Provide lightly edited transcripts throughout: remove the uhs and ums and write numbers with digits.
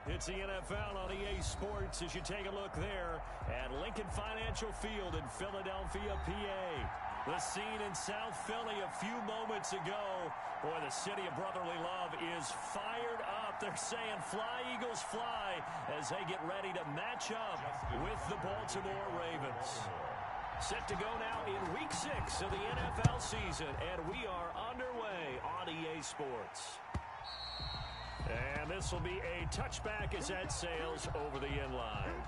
It's the NFL on EA Sports as you take a look there at Lincoln Financial Field in Philadelphia, PA. The scene in South Philly a few moments ago. Boy, the city of brotherly love is fired up. They're saying fly, Eagles, fly as they get ready to match up with the Baltimore Ravens. Set to go now in Week 6 of the NFL season, and we are underway on EA Sports. And this will be a touchback as that sails over the end line.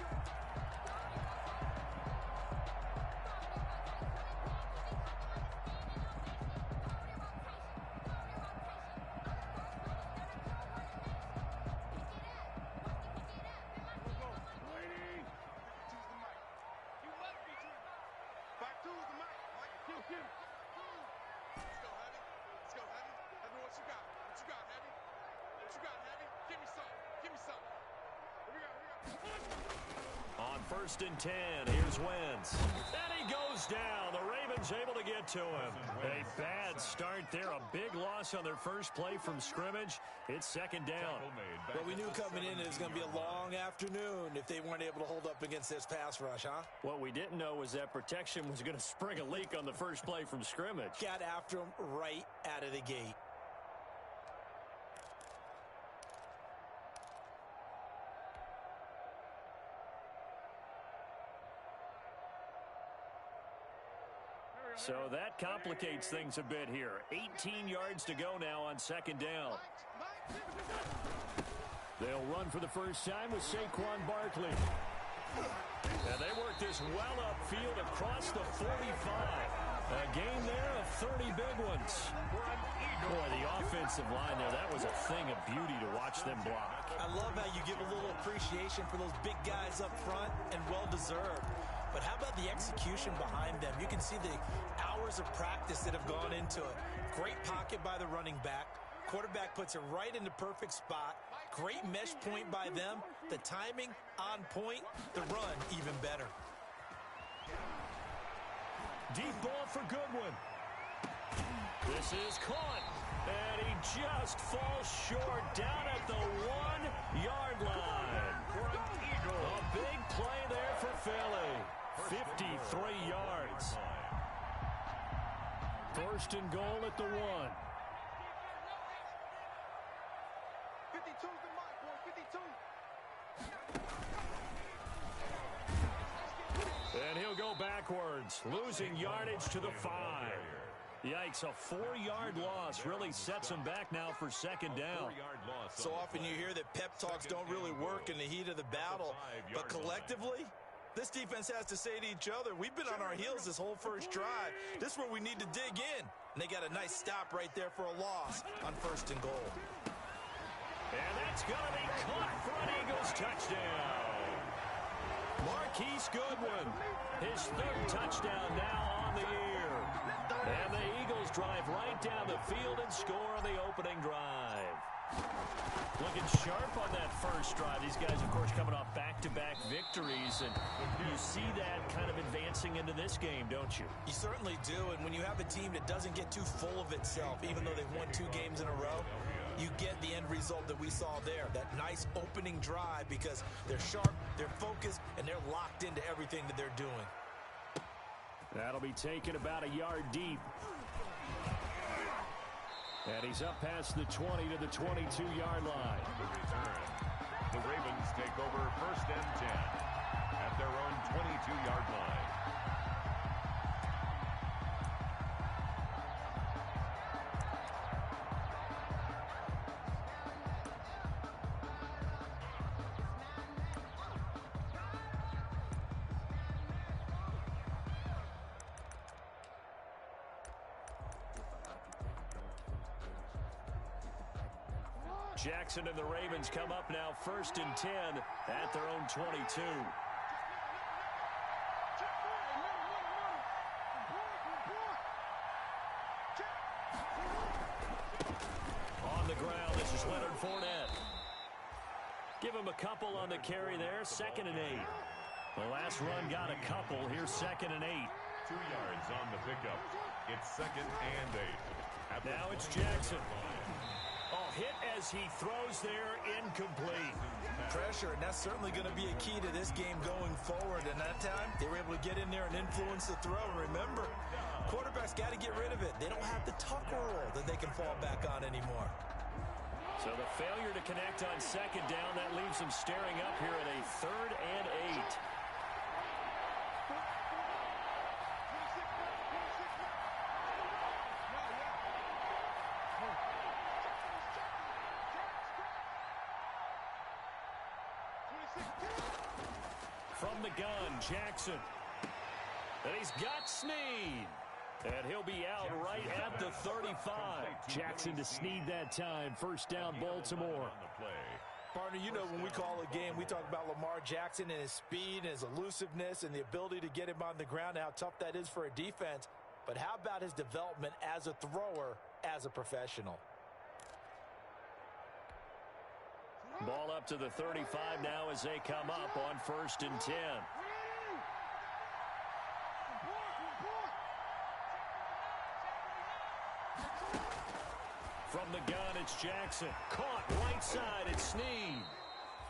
On 1st and 10, here's Wentz. And he goes down. The Ravens able to get to him. A bad start there. A big loss on their first play from scrimmage. It's 2nd down. Well, we knew coming in it was going to be a long afternoon if they weren't able to hold up against this pass rush, huh? What we didn't know was that protection was going to spring a leak on the first play from scrimmage. Got after him right out of the gate. So that complicates things a bit here. 18 yards to go now on 2nd down. They'll run for the first time with Saquon Barkley. And they work this well upfield across the 45. A game there of 30 big ones. Boy, the offensive line there, that was a thing of beauty to watch them block. I love how you give a little appreciation for those big guys up front, and well-deserved. But how about the execution behind them? You can see the hours of practice that have gone into it. Great pocket by the running back. Quarterback puts it right in the perfect spot. Great mesh point by them. The timing on point. The run even better. Deep ball for Goodwin. This is caught. And he just falls short down at the 1-yard line. A big play there for Philly. 53 yards. 1st and goal at the 1. 52's the mark, boy. 52. And he'll go backwards, losing yardage to the 5. Yikes, a 4-yard loss really sets him back now for 2nd down. So often you hear that pep talks don't really work in the heat of the battle, but collectively, this defense has to say to each other, we've been on our heels this whole first drive. This is where we need to dig in. And they got a nice stop right there for a loss on 1st and goal. And that's going to be caught for an Eagles touchdown. Marquise Goodwin, his 3rd touchdown now on the year. And the Eagles drive right down the field and score on the opening drive. Looking sharp on that first drive. These guys, of course, coming off back-to-back victories, and you see that kind of advancing into this game, don't you? You certainly do, and when you have a team that doesn't get too full of itself, even though they've won 2 games in a row, you get the end result that we saw there, that nice opening drive, because they're sharp, they're focused, and they're locked into everything that they're doing. That'll be taken about a yard deep. And he's up past the 20 to the 22-yard line. The Ravens take over 1st and 10 at their own 22-yard line. Jackson and the Ravens come up now 1st and 10 at their own 22. On the ground, this is Leonard Fournette. Give him a couple on the carry there, 2nd and 8. The last run got a couple. Here's 2nd and 8. 2 yards on the pickup. It's 2nd and 8. Now it's Jackson. Oh, hit as he throws there, incomplete. pressure, and that's certainly going to be a key to this game going forward. And that time, they were able to get in there and influence the throw. And remember, quarterbacks got to get rid of it. They don't have the Tucker rule that they can fall back on anymore. So the failure to connect on second down, that leaves them staring up here at a 3rd and 8. From the gun, Jackson. And he's got Snead. And he'll be out right at the 35. Jackson to Snead that time. First down, Baltimore. Partner, you know when we call a game, we talk about Lamar Jackson and his speed and his elusiveness and the ability to get him on the ground and how tough that is for a defense. But how about his development as a thrower, as a professional? Ball up to the 35 now as they come up on 1st and 10. From the gun, it's Jackson. Caught right side, it's Snead.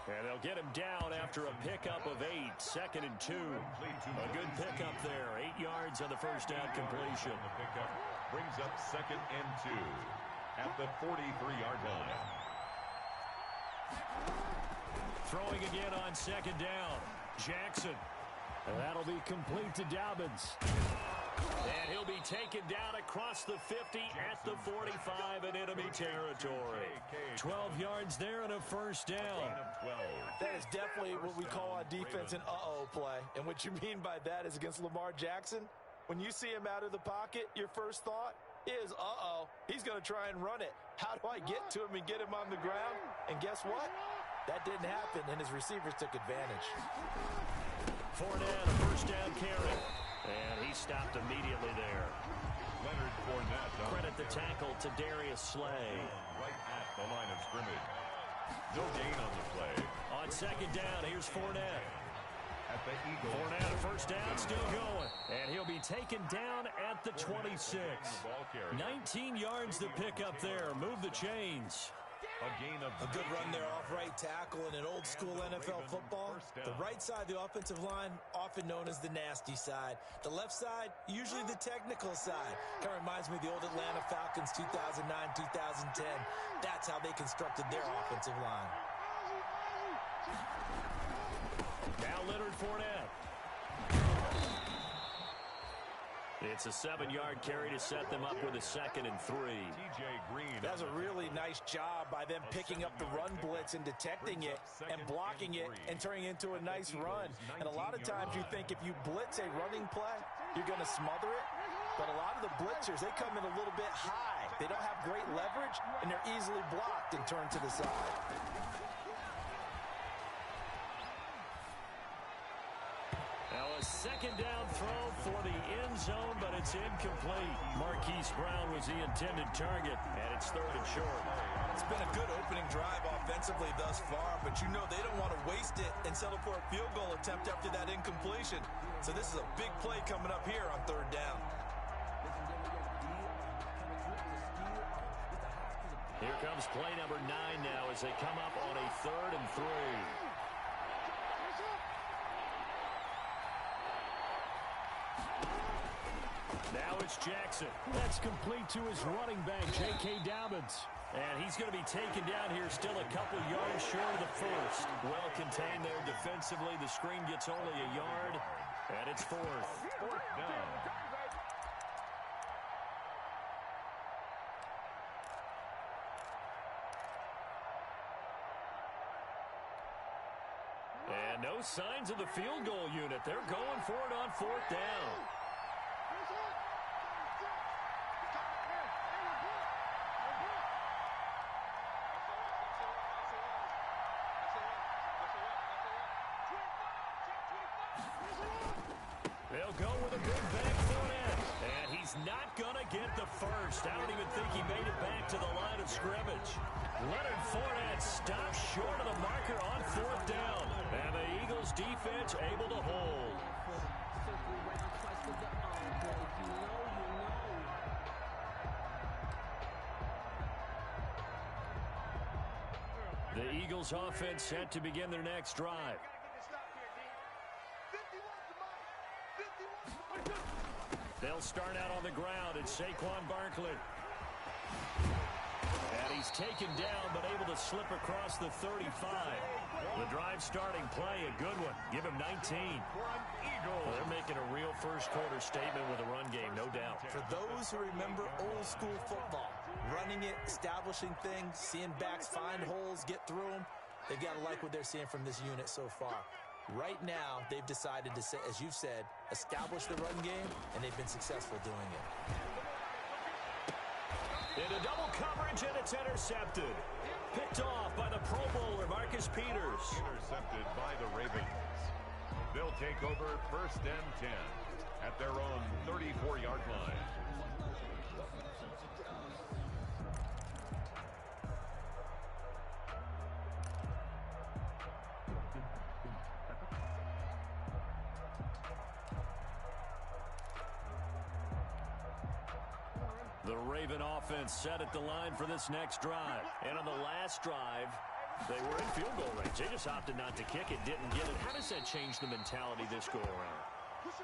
And they'll get him down after a pickup of 8. 2nd and 2. A good pickup there. 8 yards on the first down completion. The pickup brings up 2nd and 2 at the 43-yard line. Throwing again on 2nd down. Jackson. And that'll be complete to Dobbins. And he'll be taken down across the 50 at the 45 in enemy territory. 12 yards there and a first down. That is definitely what we call on defense an uh-oh play. And what you mean by that is against Lamar Jackson, when you see him out of the pocket, your first thought is, uh-oh, he's going to try and run it. How do I get to him and get him on the ground? And guess what? That didn't happen, and his receivers took advantage. Fournette, a first down carry. And he stopped immediately there. Leonard Fournette. Credit the tackle to Darius Slay. Right at the line of scrimmage. No gain on the play. On 2nd down, here's Fournette. At the Eagles. Fournette, a first down, still going. And he'll be taken down at the 26. 19 yards to pick up there. Move the chains. A good run there off right tackle in an old school NFL football. The right side of the offensive line, often known as the nasty side. The left side, usually the technical side. Kind of reminds me of the old Atlanta Falcons 2009, 2010. That's how they constructed their offensive line. Now Leonard Fournette. It's a 7-yard carry to set them up with a 2nd and 3. That's a really nice job by them picking up the run blitz and detecting it and blocking it and turning it into a nice run. And a lot of times you think if you blitz a running play, you're going to smother it. But a lot of the blitzers, they come in a little bit high. They don't have great leverage, and they're easily blocked and turned to the side. Now a 2nd down throw for the end zone, but it's incomplete. Marquise Brown was the intended target, and it's 3rd and short. It's been a good opening drive offensively thus far, but you know they don't want to waste it and settle for a field goal attempt after that incompletion. So this is a big play coming up here on 3rd down. Here comes play number 9 now as they come up on a 3rd and 3. Now it's Jackson. That's complete to his running back, J.K. Dobbins. And he's going to be taken down here still a couple yards short of the first. Well contained there defensively. The screen gets only a yard, and it's 4th. 4th down. And no signs of the field goal unit. They're going for it on 4th down. They'll go with a big bang Fournette. And he's not going to get the first. I don't even think he made it back to the line of scrimmage. Leonard Fournette stops short of the marker on 4th down. And the Eagles defense able to hold. The The Eagles offense set to begin their next drive. They'll start out on the ground. It's Saquon Barkley. And he's taken down, but able to slip across the 35. The drive starting play, a good one. Give him 19. They're making a real first-quarter statement with a run game, no doubt. For those who remember old-school football, running it, establishing things, seeing backs find holes, get through them, they've got to like what they're seeing from this unit so far. Right now, they've decided to, as you've said, establish the run game, and they've been successful doing it. Into double coverage, and it's intercepted. Picked off by the Pro Bowler, Marcus Peters. Intercepted by the Ravens. They'll take over first and 10 at their own 34-yard line. The Raven offense set at the line for this next drive. And on the last drive, they were in field goal range. They just opted not to kick it, didn't get it. How does that change the mentality this go around?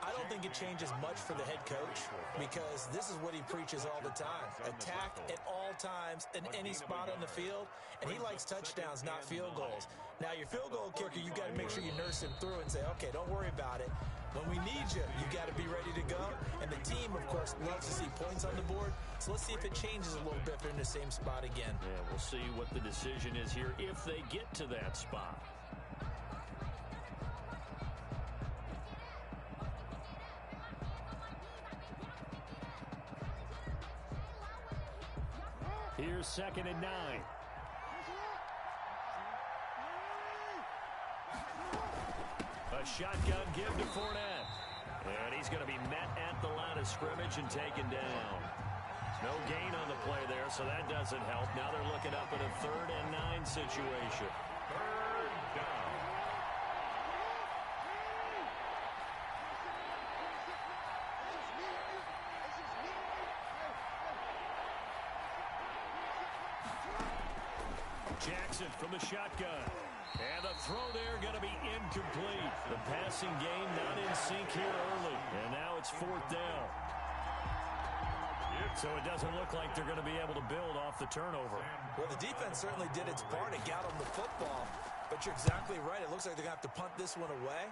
I don't think it changes much for the head coach because this is what he preaches all the time. Attack at all times in any spot on the field, and he likes touchdowns, not field goals. Now, your field goal kicker, you got to make sure you nurse him through and say, okay, don't worry about it. When we need you, you got to be ready to go. And the team, of course, loves to see points on the board. So let's see if it changes a little bit if they're in the same spot again. Yeah, we'll see what the decision is here if they get to that spot. Here's 2nd and 9. A shotgun give to Fournette. And he's going to be met at the line of scrimmage and taken down. No gain on the play there, so that doesn't help. Now they're looking up at a 3rd and 9 situation. 3rd down. Jackson from the shotgun. And the throw there going to be incomplete. The passing game not in sync here early. And now it's 4th down. So it doesn't look like they're going to be able to build off the turnover. Well, the defense certainly did its part. It got them the football. But you're exactly right. It looks like they're going to have to punt this one away.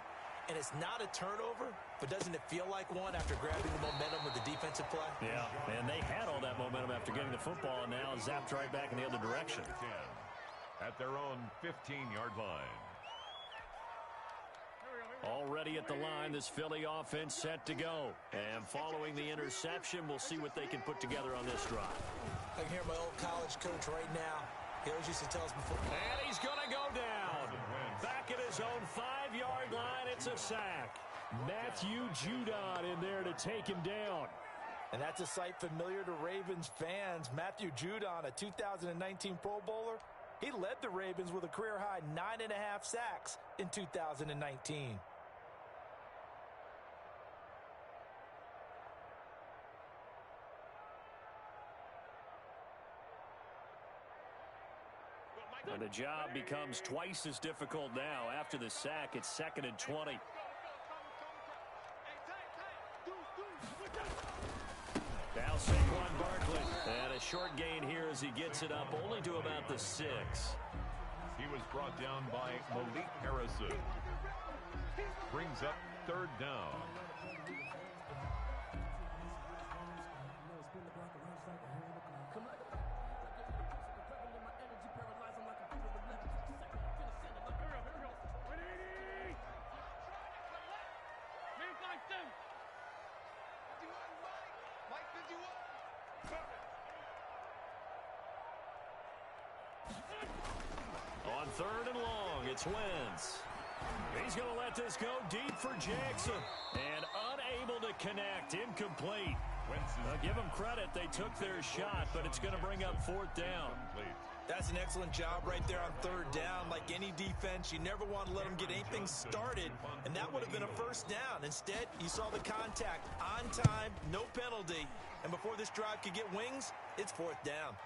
And it's not a turnover, but doesn't it feel like one after grabbing the momentum with the defensive play? Yeah, and they had all that momentum after getting the football, and now zapped right back in the other direction. 10 at their own 15-yard line. Already at the line, this Philly offense set to go. And following the interception, we'll see what they can put together on this drive. I can hear my old college coach right now. He always used to tell us before. And he's going to go down. Back at his own 5-yard line, it's a sack. Matthew Judon in there to take him down. And that's a sight familiar to Ravens fans. Matthew Judon, a 2019 Pro Bowler. He led the Ravens with a career-high 9.5 sacks in 2019. And the job becomes twice as difficult now. After the sack, it's 2nd and 20. Now Saquon Barkley. And a short gain here as he gets it up only to about the 6. He was brought down by Malik Harrison. Brings up 3rd down. On 3rd and long, it's Wentz. He's going to let this go deep for Jackson. And unable to connect, incomplete. Give them credit, they took their shot, but it's going to bring up 4th down. That's an excellent job right there on 3rd down. Like any defense, you never want to let them get anything started, and that would have been a 1st down. Instead, you saw the contact on time, no penalty. And before this drive could get wings, it's 4th down.